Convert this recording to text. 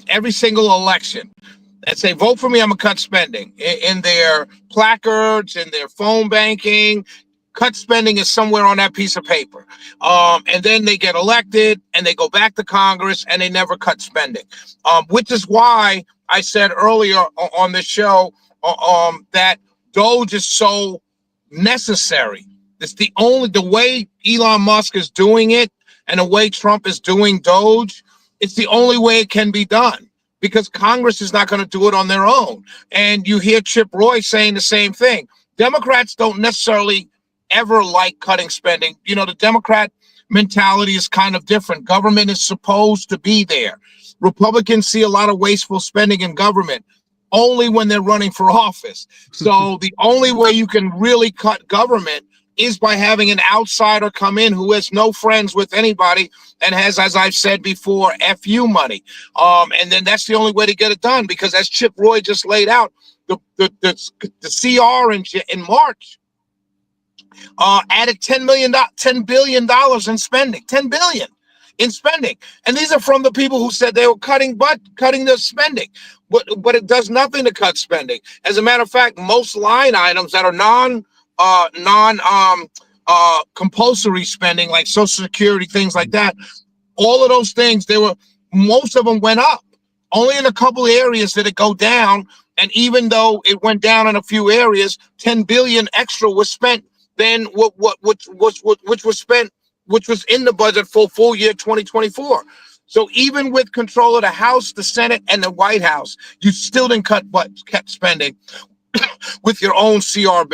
every single election and say, vote for me, I'm gonna cut spending in their placards, in their phone banking. Cut spending is somewhere on that piece of paper. And then they get elected and they go back to Congress and they never cut spending. Which is why I said earlier on the show that Doge is so necessary. It's the way Elon Musk is doing it and the way Trump is doing Doge, it's the only way it can be done, because Congress is not going to do it on their own. And you hear Chip Roy saying the same thing. Democrats don't necessarily ever like cutting spending. You know, the Democrat mentality is kind of different. Government is supposed to be there. Republicans see a lot of wasteful spending in government only when they're running for office. So the only way you can really cut government is by having an outsider come in who has no friends with anybody and has, as I've said before, FU money. And then that's the only way to get it done, because as Chip Roy just laid out, the CR in March added $10 billion in spending, $10 billion in spending. And these are from the people who said they were cutting the spending. But it does nothing to cut spending. As a matter of fact, most line items that are compulsory spending, like Social Security, things like that, all of those things, most of them went up. Only in a couple of areas did it go down. And even though it went down in a few areas, 10 billion extra was spent than which was spent, which was in the budget for full year 2024. So even with control of the House, the Senate, and the White House, you still didn't cut spending with your own CR bill.